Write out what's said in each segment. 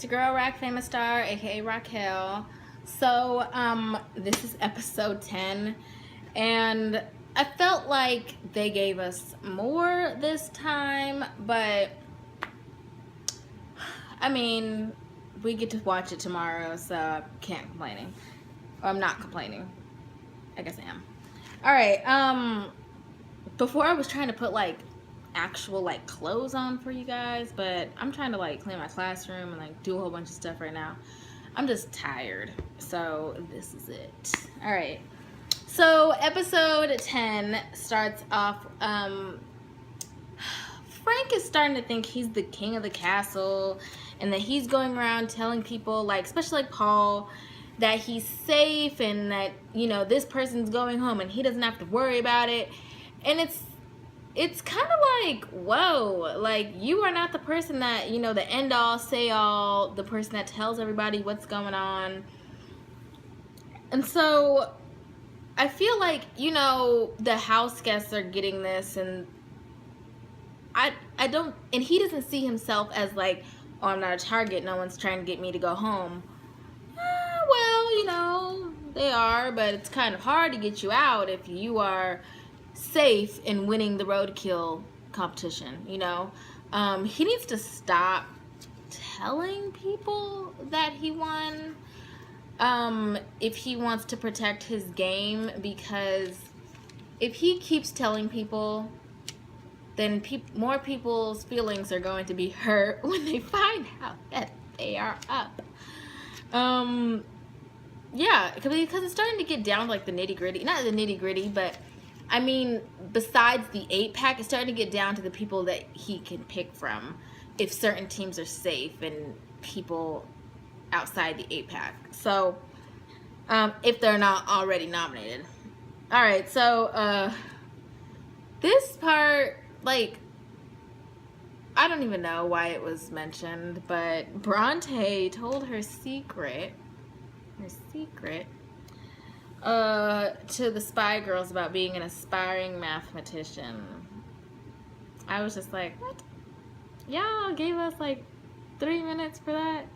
your girl, Rack Famous Star, aka Raquel. So, this is episode 10, and I felt like they gave us more this time, but I mean, we get to watch it tomorrow, so I can't complaining. Or I'm not complaining. I guess I am. Alright, before I was trying to put actual clothes on for you guys, but I'm trying to clean my classroom and do a whole bunch of stuff right now. I'm just tired, so this is it. All right, so episode 10 starts off. Frank is starting to think he's the king of the castle, and that he's going around telling people, especially Paul, that he's safe and that this person's going home and he doesn't have to worry about it. And it's kind of whoa, you are not the person that, the end all, say all, the person that tells everybody what's going on. And so I feel the house guests are getting this, and I don't, and he doesn't see himself as oh, I'm not a target, no one's trying to get me to go home. Well, they are, but it's kind of hard to get you out if you are safe in winning the roadkill competition. He needs to stop telling people that he won if he wants to protect his game, because if he keeps telling people, then more people's feelings are going to be hurt when they find out that they are up. Yeah, because it's starting to get down to the nitty-gritty. Not the nitty-gritty, but I mean, besides the 8-pack, it's starting to get down to the people that he can pick from if certain teams are safe and people outside the 8-pack. So, if they're not already nominated. Alright, so, this part, I don't even know why it was mentioned, but Bronte told her secret, to the Spy Girls about being an aspiring mathematician. I was just like, what? Y'all gave us 3 minutes for that?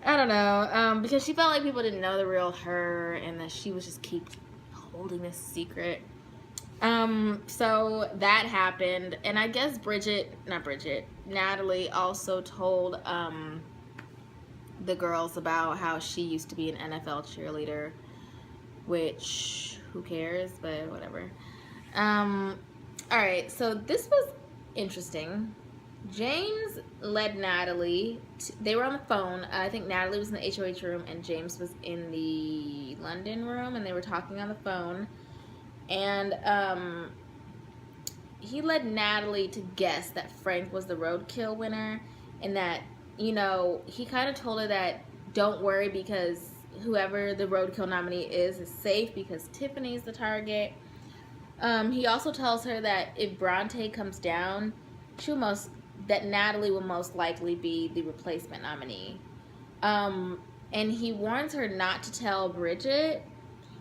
I don't know, because she felt like people didn't know the real her, and that she was just keep holding this secret. So that happened, and I guess Natalie also told, the girls about how she used to be an NFL cheerleader, which, who cares, but whatever. Alright, so this was interesting. James led Natalie, they were on the phone. I think Natalie was in the HOH room and James was in the London room, and they were talking on the phone. And he led Natalie to guess that Frank was the roadkill winner, and that, he kind of told her that don't worry, because whoever the roadkill nominee is safe because Tiffany's the target. He also tells her that if Bronte comes down, that Natalie will most likely be the replacement nominee. And he warns her not to tell Bridget,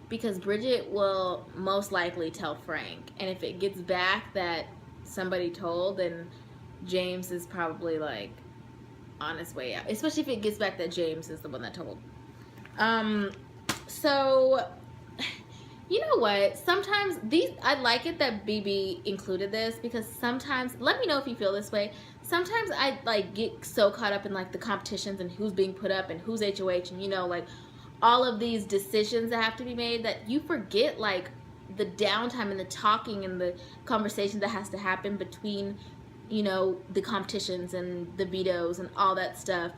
because Bridget will most likely tell Frank. And if it gets back that somebody told, then James is probably on his way out. Especially if it gets back that James is the one that told. So, you know what? Sometimes I like it that BB included this, because sometimes, let me know if you feel this way. Sometimes I get so caught up in the competitions and who's being put up and who's HOH and all of these decisions that have to be made, that you forget the downtime and the talking and the conversation that has to happen between the competitions and the vetoes and all that stuff.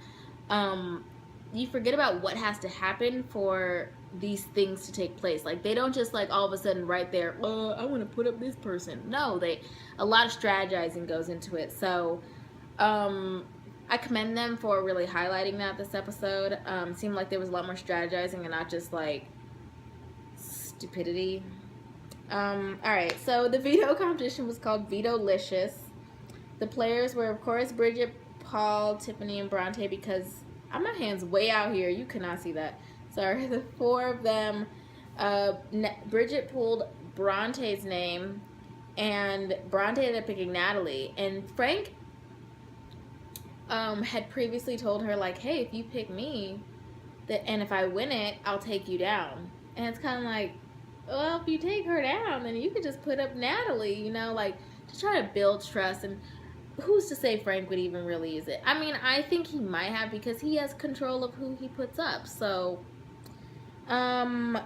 You forget about what has to happen for these things to take place. They don't just all of a sudden right there, oh, I want to put up this person. No, a lot of strategizing goes into it. So I commend them for really highlighting that this episode. Seemed like there was a lot more strategizing and not just stupidity. Alright, so the veto competition was called Veto-licious. The players were, of course, Bridget, Paul, Tiffany, and Bronte, because my hand's way out here. You cannot see that. Sorry, the 4 of them. Bridget pulled Bronte's name, and Bronte ended up picking Natalie. And Frank had previously told her like, hey, if you pick me, and if I win it, I'll take you down. And it's kind of like, well, if you take her down, then you could just put up Natalie, like to try to build trust. And who's to say Frank would even really use it? I mean, I think he might have because he has control of who he puts up. So, and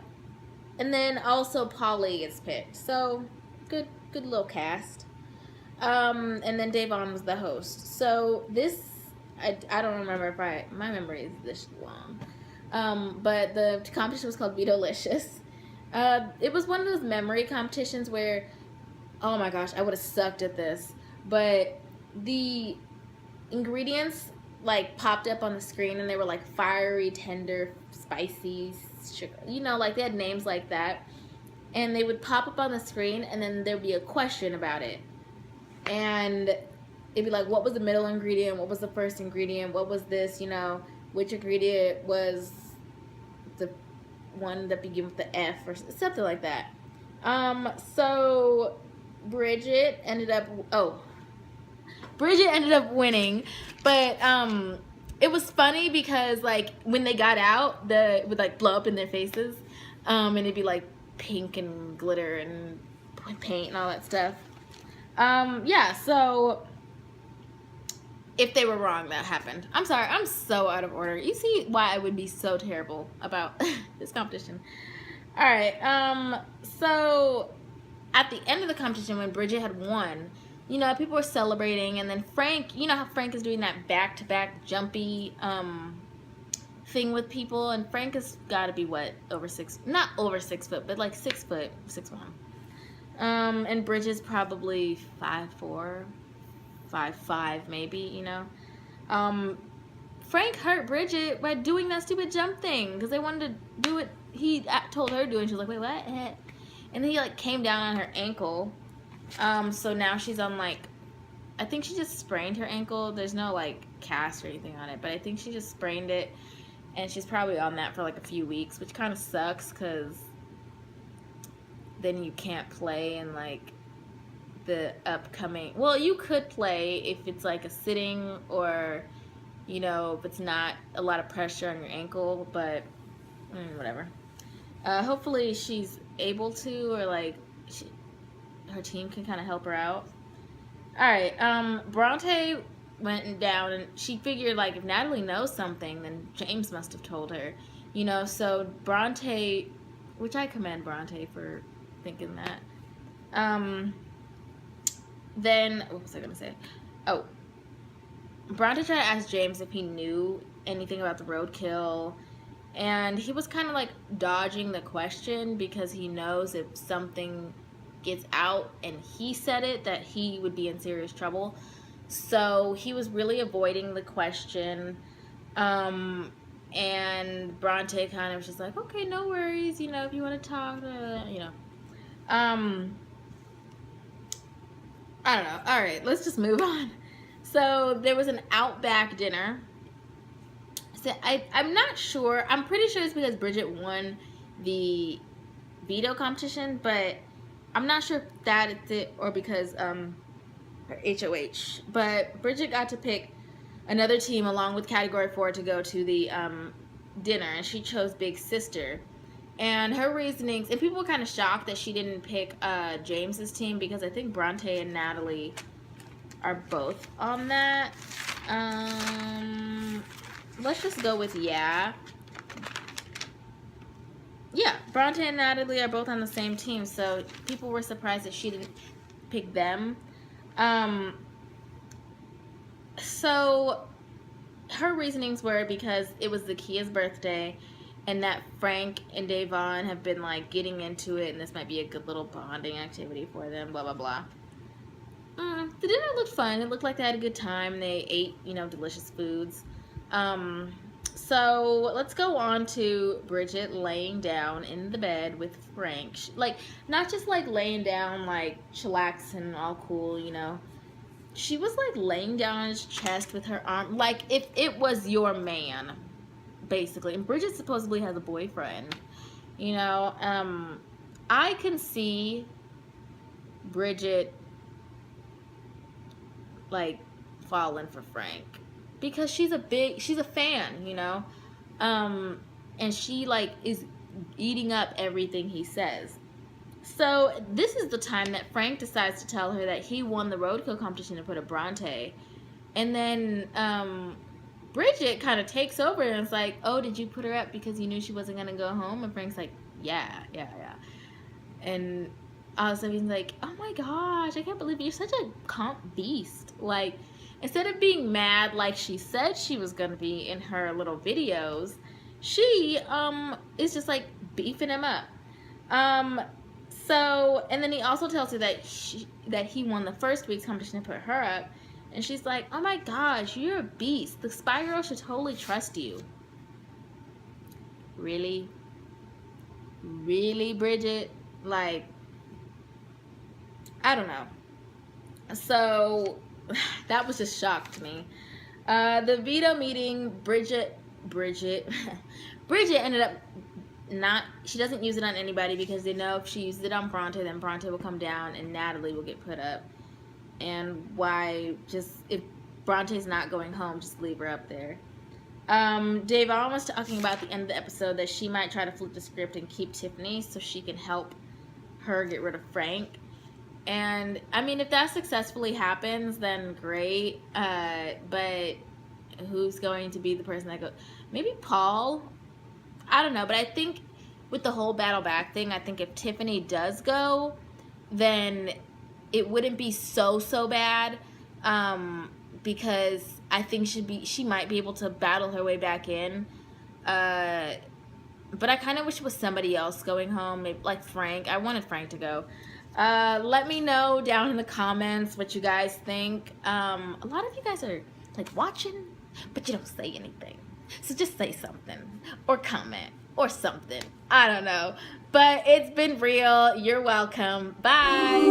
then also Polly gets picked. So, good little cast. And then Davon was the host. So this, I don't remember if my memory is this long. But the competition was called Vetolicious. It was one of those memory competitions where, oh my gosh, I would have sucked at this. But the ingredients like popped up on the screen and they were like fiery, tender, spicy, sugar, like they had names like that. And they would pop up on the screen and then there'd be a question about it. And it'd be like, what was the middle ingredient? What was the first ingredient? What was this? Which ingredient was the one that began with the F or something like that. So Bridget ended up winning, but it was funny because like when they got out, it would like blow up in their faces, and it'd be like pink and glitter and paint and all that stuff. Yeah, so if they were wrong, that happened. I'm sorry, I'm so out of order. You see why I would be so terrible about this competition. All right, so at the end of the competition, when Bridget had won, people were celebrating, and then Frank, how Frank is doing that back-to-back jumpy thing with people, and Frank has got to be what, not over 6 foot, but like 6 foot, 6'1". And Bridget's probably 5'4", 5'5", maybe, Frank hurt Bridget by doing that stupid jump thing because they wanted to do it. He told her to do it, and she was like, wait, what? And then he like came down on her ankle. So now she's on like, I think she just sprained her ankle. There's no like cast or anything on it, but I think she just sprained it, and she's probably on that for like a few weeks, which kind of sucks because then you can't play in like the upcoming, well, you could play if it's like a sitting or if it's not a lot of pressure on your ankle, but whatever. Hopefully she's able to, or like her team can kind of help her out. All right, Bronte went down, and she figured like if Natalie knows something, then James must have told her, so Bronte, which I commend Bronte for thinking that. Then what was I gonna say? Oh, Bronte tried to ask James if he knew anything about the roadkill, and he was kind of like dodging the question because he knows if something gets out and he said it, that he would be in serious trouble. So he was really avoiding the question. And Bronte kind of was just like, okay, no worries, if you want to talk, I don't know. All right, let's just move on. So there was an Outback dinner. So I'm not sure. I'm pretty sure it's because Bridget won the veto competition, but I'm not sure if that is it or because her HOH. But Bridget got to pick another team along with Category 4 to go to the dinner, and she chose Big Sister. And her reasonings, and people were kind of shocked that she didn't pick James's team because I think Bronte and Natalie are both on that. Let's just go with yeah. Yeah, Bronte and Natalie are both on the same team, so people were surprised that she didn't pick them. So her reasonings were because it was Zakia's birthday, and that Frank and Davon have been like getting into it, and this might be a good little bonding activity for them, blah blah blah. The dinner looked fun. It looked like they had a good time. They ate, delicious foods. So let's go on to Bridget laying down in the bed with Frank. Like, not just like laying down, like chillaxing, all cool, She was like laying down on his chest with her arm, like if it was your man, basically. And Bridget supposedly has a boyfriend, I can see Bridget like falling for Frank. because she's a fan, you know, and she like is eating up everything he says. So this is the time that Frank decides to tell her that he won the roadkill competition to put a Bronte, and then Bridget kind of takes over and it's like, oh, did you put her up because you knew she wasn't gonna go home? And Frank's like, yeah. And all of a sudden he's like, oh my gosh, I can't believe you're such a comp beast. Like, instead of being mad like she said she was gonna be in her little videos, she is just like beefing him up. So, and then he also tells her that he won the first week's competition to put her up, and she's like, oh my gosh, you're a beast. The Spy Girl should totally trust you. Really, Bridget? Like, I don't know. So that was just shock to me. The veto meeting, Bridget ended up she doesn't use it on anybody because they know if she uses it on Bronte, then Bronte will come down and Natalie will get put up. And why just, if Bronte's not going home, just leave her up there. Davon was talking about at the end of the episode that she might try to flip the script and keep Tiffany so she can help her get rid of Frank. And I mean, if that successfully happens, then great. But who's going to be the person that goes? Maybe Paul? I don't know. But I think with the whole battle back thing, I think if Tiffany does go, then it wouldn't be so bad. Because I think she might be able to battle her way back in. But I kind of wish it was somebody else going home, maybe like Frank. I wanted Frank to go. Let me know down in the comments what you guys think. A lot of you guys are like watching, but you don't say anything. So just say something or comment or something. I don't know. But it's been real. You're welcome. Bye.